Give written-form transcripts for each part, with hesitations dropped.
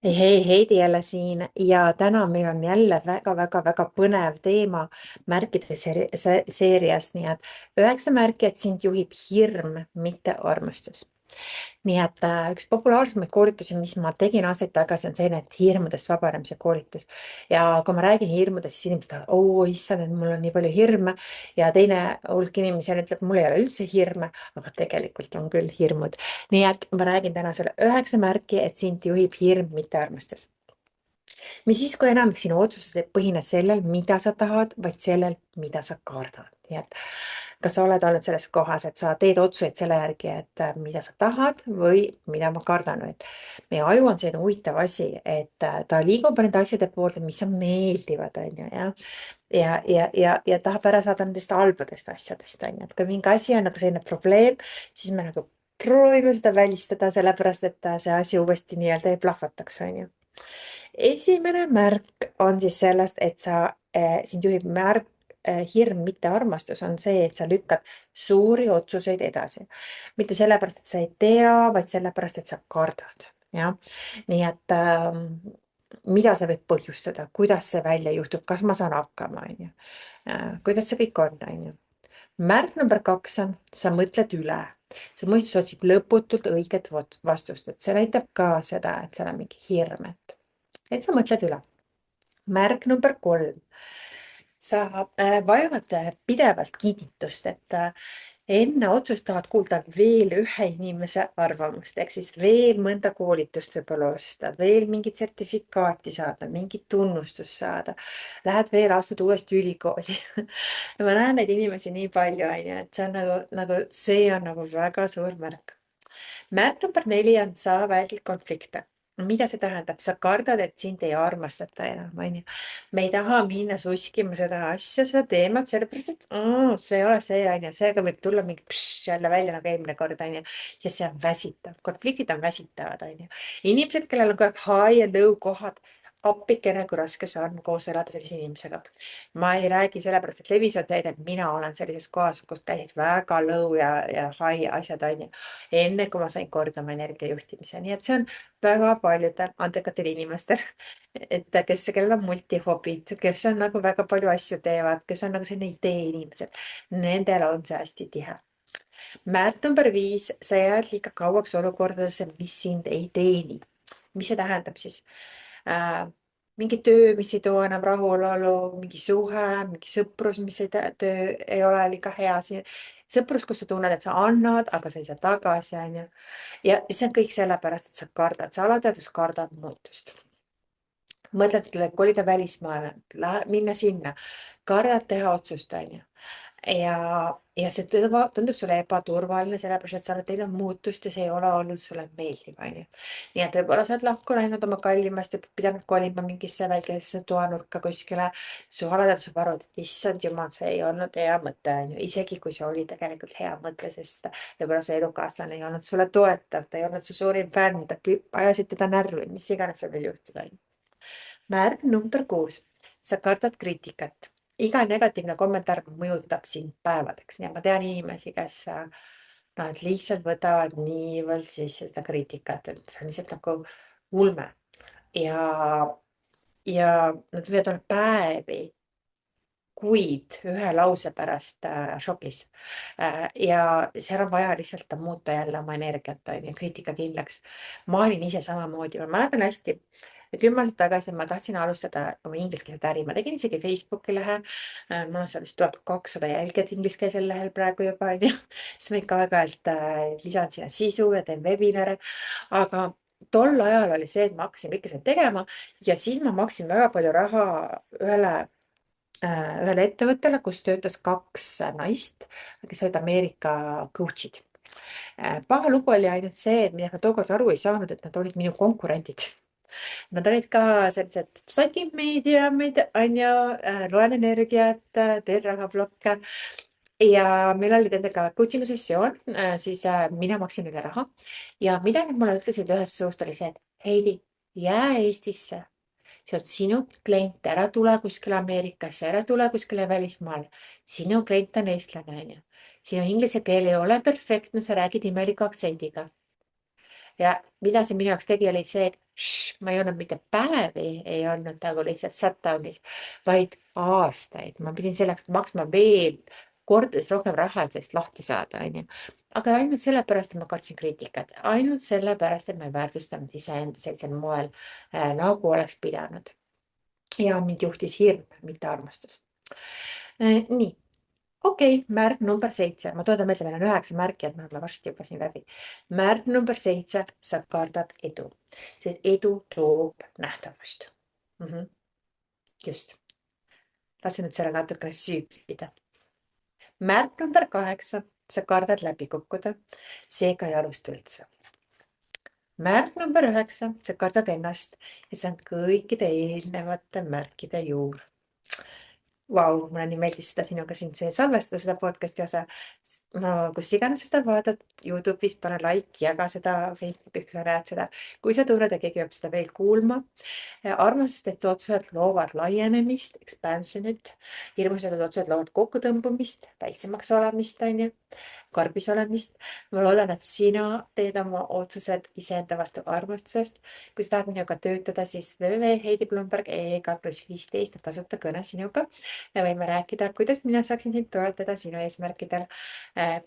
Heidi jälle siin ja täna meil on jälle väga-väga-väga põnev teema märkide seerias, nii et 9 märki, et sind juhib hirm, mitte armastus. Nii et üks populaarsemaid koolitusi, mis ma tegin aastaid tagasi, on selline, et hirmudest vabanemise koolitus. Ja kui ma räägin hirmudest, siis inimesed ütlevad, oo issand, et mul on nii palju hirme. Ja teine hulk inimesi ütleb, mul ei ole üldse hirme, aga tegelikult on küll hirmud. Nii et ma räägin täna selle 9 märki, et sind juhib hirm, mitte armastus. Mis siis, kui enamik sinu otsused ei põhine sellel, mida sa tahad, vaid sellel, mida sa kardad. Nii et kas sa oled olnud selles kohas, et sa teed otsuseid selle järgi, et mida sa tahad või mida ma kardan, et meie aju on selline huvitav asi, et ta liigub nende asjade poole, mis on meeldivad, on ju, ja tahab ära saada nendest halbadest asjadest, on ju, et kui mingi asi on nagu selline probleem, siis me nagu proovime seda välistada, sellepärast et see asi uuesti nii-öelda ei plahvataks, on ju. Esimene märk on siis sellest, et sind juhib hirm, mitte armastus, on see, et sa lükkad suuri otsuseid edasi. Mitte sellepärast, et sa ei tea, vaid sellepärast, et sa kardad. Jah. Nii et mida see võib põhjustada, kuidas see välja juhtub, kas ma saan hakkama, on ju. Kuidas see kõik on ju. Märk number 2 on, sa mõtled üle. Su mõistus otsib lõputult õiget vastust, et see näitab ka seda, et seal on mingi hirm, et sa mõtled üle. Märk number 3. Sa vajavad pidevalt kinnitust, et enne otsust tahad kuulda veel ühe inimese arvamust, ehk siis veel mõnda koolitust võib-olla osta, veel mingit sertifikaati saada, mingit tunnustust saada. Lähed veel, astud uuesti ülikooli. Ma näen neid inimesi nii palju, on ju, et see on see on nagu väga suur märk. Märk number 4 on, sa väldid konflikte. Mida see tähendab? Sa kardad, et sind ei armastata enam, on ju. Me ei taha minna suskima seda asja, seda teemat, sellepärast, et see ei ole see, on ju. Seega võib tulla mingi jälle välja nagu eelmine kord, on ju. Ja see on väsitav. Konfliktid on väsitavad, on ju. Inimesed, kellel on kogu aeg high ja low kohad, appikene, kui raske see on koos elada sellise inimesega. Ma ei räägi sellepärast, et levis on selline, et mina olen sellises kohas, kus käisid väga low ja high asjad, on ju. Enne kui ma sain korda oma energiajuhtimise, nii et see on väga paljudel andekatel inimestel, et kellel on multihobid, kes on nagu väga palju asju teevad, kes on nagu selline idee inimesed, nendel on see hästi tihe. Märk number 5, sa jääd liiga kauaks olukordadesse, mis sind ei teeni. Mis see tähendab siis? Mingi töö, mis ei too enam rahulolu, mingi suhe, mingi sõprus, mis ei ole liiga hea. Sõprus, kus sa tunned, et sa annad, aga sa ei saa tagasi, on ju. Ja see on kõik sellepärast, et sa kardad, sa alateadvus kardad muutust. Mõtled kolida välismaale, minna sinna, kardad teha otsust, on ju. Ja see tundub sulle ebaturvaline, sellepärast et sa oled teinud muutust ja see ei ole olnud sulle meeldiv, on ju. Nii et võib-olla sa oled lahku läinud oma kallimast ja pidanud kolima mingisse väikesse toanurka kuskile. Su alateadvus saab aru, et issand jumal, see ei olnud hea mõte, on ju. Isegi kui see oli tegelikult hea mõte, sest võib-olla su elukaaslane ei olnud sulle toetav, ta ei olnud su suurim fänn, ta ajasid teda närvi, mis iganes seal võib juhtuda, on ju. Märk number 6. Sa kardad kriitikat. Iga negatiivne kommentaar mõjutab sind päevadeks. Ja ma tean inimesi, kes nad lihtsalt võtavad niivõrd sisse seda kriitikat, et see on lihtsalt nagu ulme. Ja nad võivad olla päevi, kuid ühe lause pärast šokis. Ja seal on vaja lihtsalt muuta jälle oma energiat, on ju, kriitikakindlaks. Ma olin ise samamoodi, ma mäletan hästi, 10 aastat tagasi ma tahtsin alustada oma ingliskeelset äri, ma tegin isegi Facebooki lehe. Mul on seal vist 1200 jälgijat ingliskeelsel lehel praegu juba, on ju. Siis ma ikka aeg-ajalt lisan sinna sisu ja teen webinare, aga tol ajal oli see, et ma hakkasin kõike seda tegema ja siis ma maksin väga palju raha ühele ettevõttele, kus töötas 2 naist, kes olid Ameerika coach'id. Paha lugu oli ainult see, et millest ma tookord aru ei saanud, et nad olid minu konkurendid. Nad olid ka sellised psychic-meediumid, on ju, loen energiat, teen rahablokke. Ja meil oli nendega coaching'u sessioon, siis mina maksin neile raha. Ja mida nad mulle ütlesid ühest suust oli see, et Heidi, jää Eestisse. See on sinu klient, ära tule kuskile Ameerikasse, ära tule kuskile välismaale. Sinu klient on eestlane, on ju. Sinu inglise keel ei ole perfektne, sa räägid imeliku aktsendiga. ja mida see minu jaoks tegi, oli see, et ma ei olnud mitte päevi, ei olnud nagu lihtsalt shutdown'is, vaid aastaid. Ma pidin selleks maksma veel kordades rohkem raha, et sellest lahti saada, onju. aga ainult sellepärast, et ma kartsin kriitikat, ainult sellepärast, et ma ei väärtustanud iseenda sellisel moel nagu oleks pidanud. ja mind juhtis hirm, mitte armastus. Nii, okei, märk number 7, ma tuletan meelde, meil on 9 märki, et me oleme varsti juba siin läbi. Märk number 7, sa kardad edu, sest edu toob nähtavust. Just, lase nüüd selle natukene süübida. Märk number 8, sa kardad läbi kukkuda, seega ei alusta üldse. Märk number 9, sa kardad ennast ja see on kõikide eelnevate märkide juur. Vau, mulle nii meeldis seda sinuga siin see salvestada, seda podcast'i osa. no kus iganes sa seda vaatad, Youtube'is pane like, jaga seda Facebookis, kui sa näed seda. kui sa tunned, et keegi peab seda veel kuulma. armastustetud otsused loovad laienemist, expansion'it. hirmustatud otsused loovad kokkutõmbumist, väiksemaks olemist, onju, karbis olemist. ma loodan, et sina teed oma otsused iseenda vastu armastusest. kui sa tahad minuga töötada, siis www.heidiblumberg.ee/15 on tasuta kõne sinuga. me võime rääkida, kuidas mina saaksin sind toetada sinu eesmärkidel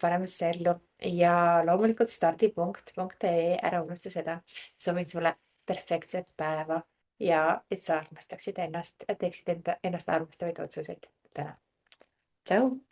paremasse ellu ja loomulikult stardipunkt.ee, ära unusta seda. soovin sulle perfektset päeva ja et sa armastaksid ennast ja teeksid ennast armastavaid otsuseid täna. Tšau.